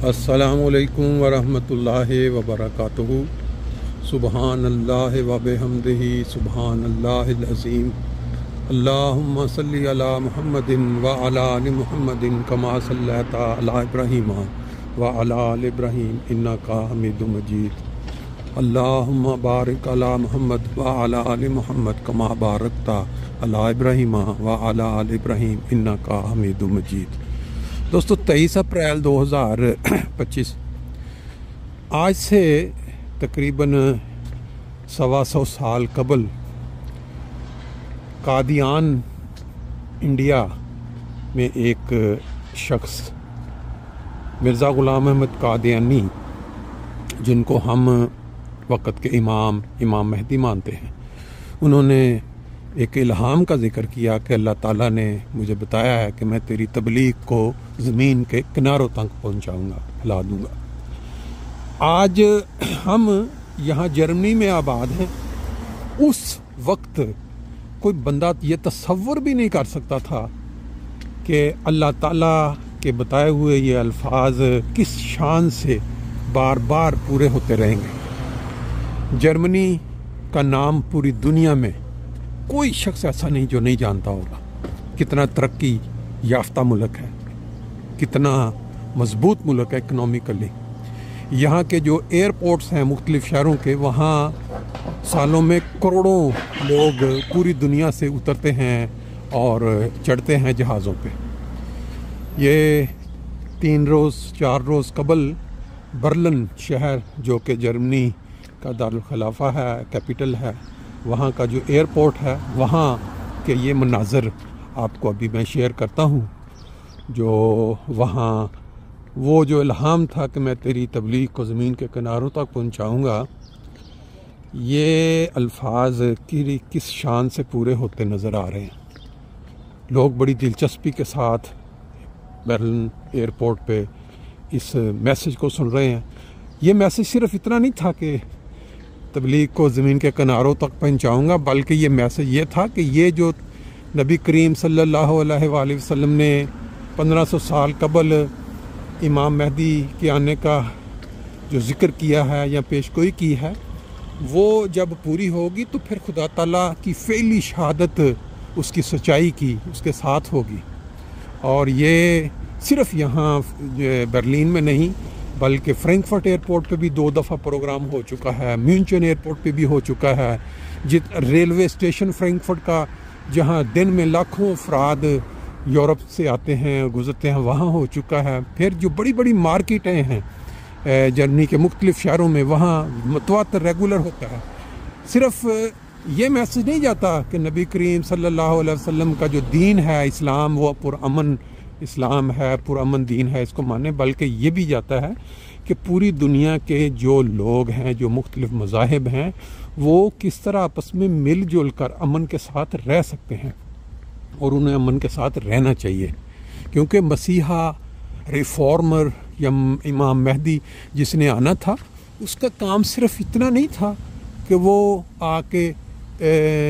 السلام علیکم ورحمۃ اللہ وبرکاتہ۔ سبحان اللہ وبحمدہ سبحان اللہ العظیم۔ اللہم صلی علی محمد وعلی آل محمد کما صلیت علی ابراہیم وعلی آل ابراہیم انک حمید مجید۔ اللہم بارک علی محمد وعلی آل محمد کما بارکت علی ابراہیم وعلی آل ابراہیم انک حمید مجید۔ دوستو 23 اپریل 2025 آج سے تقریباً 125 سال قبل قادیان انڈیا میں ایک شخص مرزا غلام احمد قادیانی، جن کو ہم وقت کے امام مہدی مانتے ہیں، انہوں نے ایک الہام کا ذکر کیا کہ اللہ تعالیٰ نے مجھے بتایا ہے کہ میں تیری تبلیغ کو زمین کے کناروں تک پہنچاؤں گا، پھیلا دوں گا۔ آج ہم یہاں جرمنی میں آباد ہیں۔ اس وقت کوئی بندہ یہ تصور بھی نہیں کر سکتا تھا کہ اللہ تعالیٰ کے بتائے ہوئے یہ الفاظ کس شان سے بار بار پورے ہوتے رہیں گے۔ جرمنی کا نام پوری دنیا میں کوئی شخص ایسا نہیں جو نہیں جانتا ہوگا۔ کتنا ترقی یافتہ ملک ہے، کتنا مضبوط ملک ہے اکنامیکلی۔ یہاں کے جو ایئرپورٹس ہیں مختلف شہروں کے، وہاں سالوں میں کروڑوں لوگ پوری دنیا سے اترتے ہیں اور چڑھتے ہیں جہازوں پہ۔ یہ 4 روز قبل برلن شہر، جو کہ جرمنی کا دارالخلافہ ہے، کیپٹل ہے، وہاں کا جو ایئرپورٹ ہے، وہاں کے یہ مناظر آپ کو ابھی میں شیئر کرتا ہوں۔ جو وہاں وہ جو الہام تھا کہ میں تیری تبلیغ کو زمین کے کناروں تک پہنچاؤں گا، یہ الفاظ کس شان سے پورے ہوتے نظر آ رہے ہیں۔ لوگ بڑی دلچسپی کے ساتھ برلن ایئرپورٹ پہ اس میسج کو سن رہے ہیں۔ یہ میسج صرف اتنا نہیں تھا کہ تبلیغ کو زمین کے کناروں تک پہنچاؤں گا، بلکہ یہ میسج یہ تھا کہ یہ جو نبی کریم صلی اللہ علیہ وآلہ وسلم نے 1500 سال قبل امام مہدی کے آنے کا جو ذکر کیا ہے یا پیشگوئی کی ہے، وہ جب پوری ہوگی تو پھر خدا تعالیٰ کی فعلی شہادت اس کی سچائی کی اس کے ساتھ ہوگی۔ اور یہ صرف یہاں برلین میں نہیں، بلکہ فرینکفرٹ ایئرپورٹ پہ بھی 2 دفعہ پروگرام ہو چکا ہے، میونچن ایئرپورٹ پہ بھی ہو چکا ہے، ریلوے اسٹیشن فرینکفرٹ کا، جہاں دن میں لاکھوں افراد یورپ سے آتے ہیں گزرتے ہیں، وہاں ہو چکا ہے۔ پھر جو بڑی بڑی مارکیٹیں ہیں جرمنی کے مختلف شہروں میں، وہاں متواتر ریگولر ہوتا ہے۔ صرف یہ میسج نہیں جاتا کہ نبی کریم صلی اللہ علیہ وسلم کا جو دین ہے اسلام، وہ پرامن اسلام ہے، پرامن دین ہے، اس کو مانے، بلکہ یہ بھی جاتا ہے کہ پوری دنیا کے جو لوگ ہیں، جو مختلف مذاہب ہیں، وہ کس طرح آپس میں مل جل کر امن کے ساتھ رہ سکتے ہیں، اور انہیں امن کے ساتھ رہنا چاہیے، کیونکہ مسیحا ریفارمر یا امام مہدی جس نے آنا تھا، اس کا کام صرف اتنا نہیں تھا کہ وہ آ کے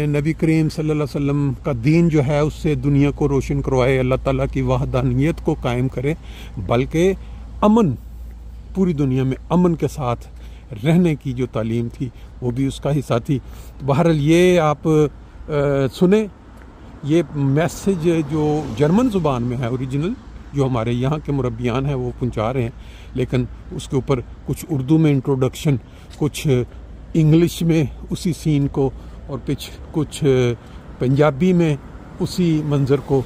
نبی کریم صلی اللہ علیہ وسلم کا دین جو ہے اس سے دنیا کو روشن کروائے، اللہ تعالیٰ کی وحدانیت کو قائم کرے، بلکہ امن، پوری دنیا میں امن کے ساتھ رہنے کی جو تعلیم تھی وہ بھی اس کا حصہ تھی۔ بہرحال یہ آپ سنیں، یہ میسج جو جرمن زبان میں ہے اوریجنل، جو ہمارے یہاں کے مربیان ہیں وہ پہنچا رہے ہیں، لیکن اس کے اوپر کچھ اردو میں انٹروڈکشن، کچھ انگلش میں اسی سین کو، اور کچھ پنجابی میں اسی منظر کو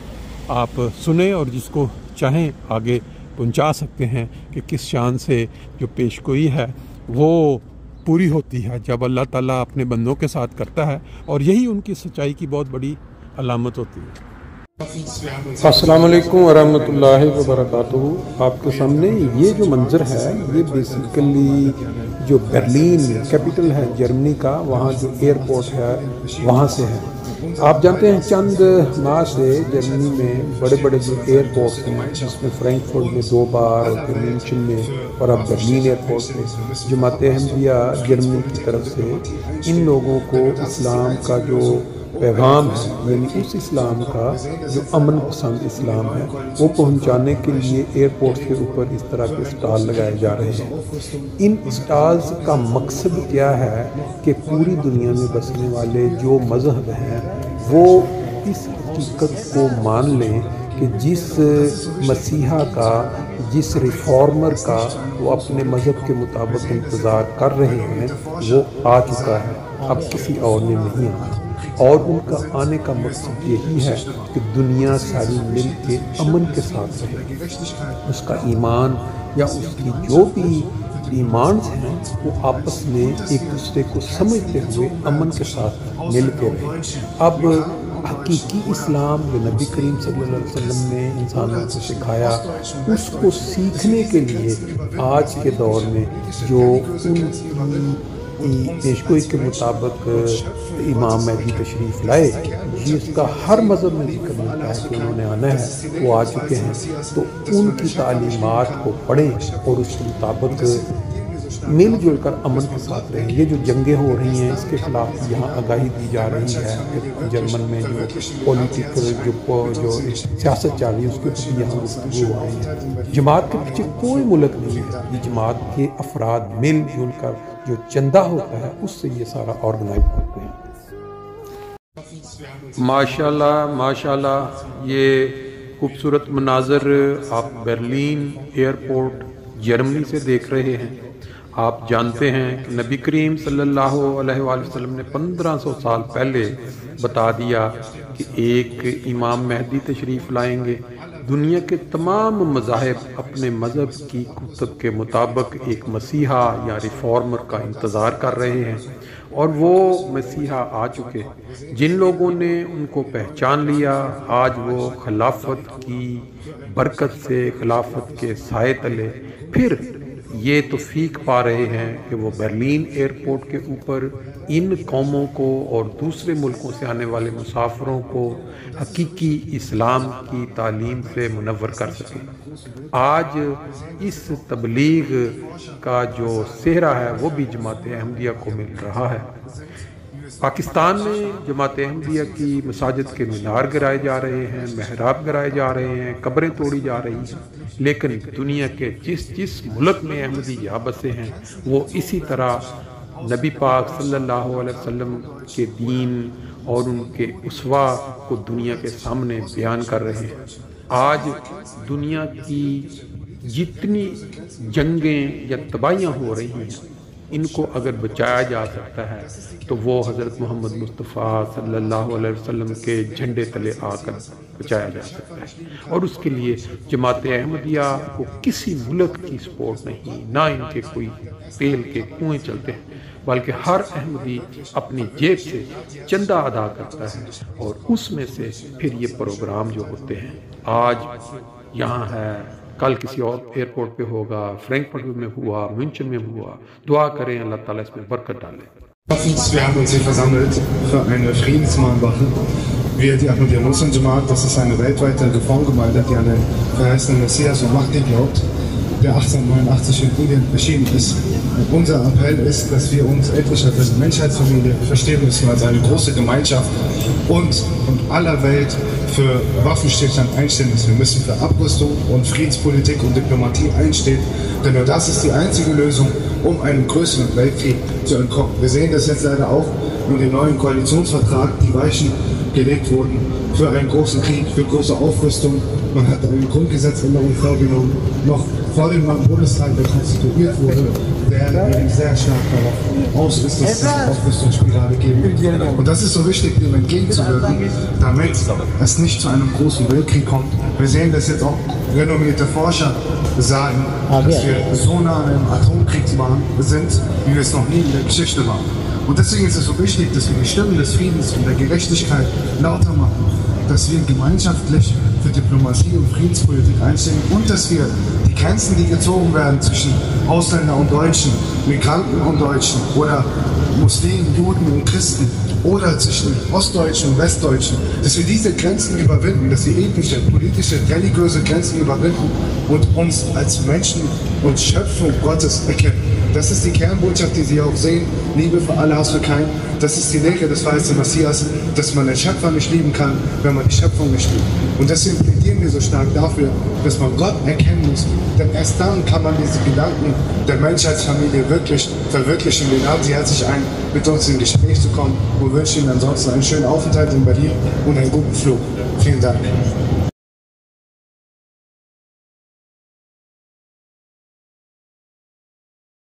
آپ سنیں، اور جس کو چاہیں آگے پہنچا سکتے ہیں کہ کس شان سے جو پیشگوئی ہے وہ پوری ہوتی ہے جب اللہ تعالیٰ اپنے بندوں کے ساتھ کرتا ہے، اور یہی ان کی سچائی کی بہت بڑی علامت ہوتی ہے۔ السلام علیکم ورحمۃ اللہ وبرکاتہ۔ آپ کے سامنے یہ جو منظر ہے، یہ بیسیکلی جو برلین کیپٹل ہے جرمنی کا، وہاں جو ایئرپورٹ ہے وہاں سے ہے۔ آپ جانتے ہیں چند ماہ سے جرمنی میں بڑے بڑے جو ایئرپورٹس ہیں، جس میں فرینکفرٹ میں 2 بار، پھر میونچن میں، اور اب برلین ایئرپورٹ میں، جماعت احمدیہ جرمنی کی طرف سے ان لوگوں کو اسلام کا جو پیغام ہے، یعنی اس اسلام کا جو امن پسند اسلام ہے، وہ پہنچانے کے لیے ایئرپورٹ کے اوپر اس طرح کے اسٹال لگائے جا رہے ہیں۔ ان اسٹالز کا مقصد کیا ہے کہ پوری دنیا میں بسنے والے جو مذہب ہیں وہ اس حقیقت کو مان لیں کہ جس مسیحا کا، جس ریفارمر کا وہ اپنے مذہب کے مطابق انتظار کر رہے ہیں وہ آ چکا ہے، اب کسی اور نے نہیں آنا۔ اور ان کا آنے کا مقصد یہی ہے کہ دنیا ساری مل کے امن کے ساتھ رہے، اس کا ایمان یا اس کی جو بھی ایمانز ہیں وہ آپس میں ایک دوسرے کو سمجھتے ہوئے امن کے ساتھ مل کے رہے۔ اب حقیقی اسلام جو نبی کریم صلی اللہ علیہ وسلم نے انسانوں کو سکھایا، اس کو سیکھنے کے لیے آج کے دور میں جو ان کی پیشگوئی کے مطابق امام مہدی تشریف لائے، جس کا ہر مذہب میں ذکر ملتا ہے کہ انہوں نے آنا ہے، وہ آ چکے ہیں، تو ان کی تعلیمات کو پڑھیں اور اس کے مطابق مل جل کر امن کے ساتھ رہیں۔ یہ جو جنگیں ہو رہی ہیں اس کے خلاف یہاں آگاہی دی جا رہی ہے کہ جرمن میں جو پولیٹیکل جو سیاست چل رہی ہے اس کے اوپر یہاں گفتگو ہو رہی ہے۔ جماعت کے پیچھے کوئی ملک نہیں ہے، یہ جماعت کے افراد مل جل کر جو چندہ ہوتا ہے اس سے یہ سارا آرگنائز ہوتے ہیں۔ ماشاءاللہ ماشاءاللہ، یہ خوبصورت مناظر آپ برلین ایئرپورٹ جرمنی سے دیکھ رہے ہیں۔ آپ جانتے ہیں کہ نبی کریم صلی اللہ علیہ وآلہ وسلم نے 1500 سال پہلے بتا دیا کہ ایک امام مہدی تشریف لائیں گے۔ دنیا کے تمام مذاہب اپنے مذہب کی کتب کے مطابق ایک مسیحا یا ریفارمر کا انتظار کر رہے ہیں، اور وہ مسیحا آ چکے۔ جن لوگوں نے ان کو پہچان لیا، آج وہ خلافت کی برکت سے، خلافت کے سائے تلے پھر یہ توفیق پا رہے ہیں کہ وہ برلین ایئرپورٹ کے اوپر ان قوموں کو اور دوسرے ملکوں سے آنے والے مسافروں کو حقیقی اسلام کی تعلیم سے منور کر سکیں۔ آج اس تبلیغ کا جو سہرا ہے وہ بھی جماعت احمدیہ کو مل رہا ہے۔ پاکستان میں جماعت احمدیہ کی مساجد کے مینار گرائے جا رہے ہیں، محراب گرائے جا رہے ہیں، قبریں توڑی جا رہی ہیں، لیکن دنیا کے جس ملک میں احمدیہ بسے ہیں وہ اسی طرح نبی پاک صلی اللہ علیہ وسلم کے دین اور ان کے اسوہ کو دنیا کے سامنے بیان کر رہے ہیں۔ آج دنیا کی جتنی جنگیں یا تباہیاں ہو رہی ہیں ان کو اگر بچایا جا سکتا ہے تو وہ حضرت محمد مصطفیٰ صلی اللہ علیہ وسلم کے جھنڈے تلے آ کر بچایا جا سکتا ہے، اور اس کے لیے جماعت احمدیہ کو کسی ملک کی سپورٹ نہیں، نہ ان کے کوئی تیل کے کنویں چلتے ہیں، بلکہ ہر احمدی اپنی جیب سے چندہ ادا کرتا ہے اور اس میں سے پھر یہ پروگرام جو ہوتے ہیں، آج یہاں ہے، کل کسی اور ایئرپورٹ پہ ہوگا، فرینکفرٹ میں ہوا، منچن میں ہوا۔ دعا کریں اللہ تعالیٰ اس میں برکت ڈالے۔ Wir haben uns hier versammelt für eine Friedensmahnwache. Wir, die Ahmadiyya Muslim Jamaat, das ist eine weltweite Reformgemeinde, die an den verheißenen Messias und Mahdi glaubt, der 1889 in Indien erschienen ist. Unser Appell ist, dass wir uns ethisch als Menschheitsfamilie verstehen müssen, als eine große Gemeinschaft und aller Welt für Waffenstillstand einstehen müssen. Wir müssen für Abrüstung und Friedenspolitik und Diplomatie einstehen, denn nur das ist die einzige Lösung, um einem größeren Weltkrieg zu entkommen. Wir sehen das jetzt leider auch in dem neuen Koalitionsvertrag, die Weichen gelegt wurden für einen großen Krieg, für große Aufrüstung. Man hat eine Grundgesetzänderung vorgenommen, noch vor dem neuen Bundestag, der konstituiert wurde, der eben sehr stark darauf aus ist, dass es eine Aufrüstungsspirale geben wird. Und das ist so wichtig, dem entgegenzuwirken, damit es nicht zu einem großen Weltkrieg kommt. Wir sehen das jetzt auch, renommierte Forscher sagen, dass wir so nah an einem Atomkrieg sind, wie wir es noch nie in der Geschichte waren. Und deswegen ist es so wichtig, dass wir die Stimmen des Friedens und der Gerechtigkeit lauter machen, dass wir gemeinschaftlich für Diplomatie und Friedenspolitik einstehen und dass wir die Grenzen, die gezogen werden zwischen Ausländern und Deutschen, Migranten und Deutschen oder Muslimen, Juden und Christen oder zwischen Ostdeutschen und Westdeutschen, dass wir diese Grenzen überwinden, dass wir ethnische, politische, religiöse Grenzen überwinden und uns als Menschen und Schöpfung Gottes erkennen. Das ist die Kernbotschaft, die Sie auch sehen. Liebe für alle, Hass für keinen. Das ist die Lehre des verheißenen Messias, dass man den Schöpfer nicht lieben kann, wenn man die Schöpfung nicht liebt. Und deswegen plädieren wir so stark dafür, dass man Gott erkennen muss. Denn erst dann kann man diese Gedanken der Menschheitsfamilie wirklich verwirklichen. Wir laden Sie herzlich ein, mit uns in Gespräch zu kommen und wünschen Ihnen ansonsten einen schönen Aufenthalt in Berlin und einen guten Flug. Vielen Dank.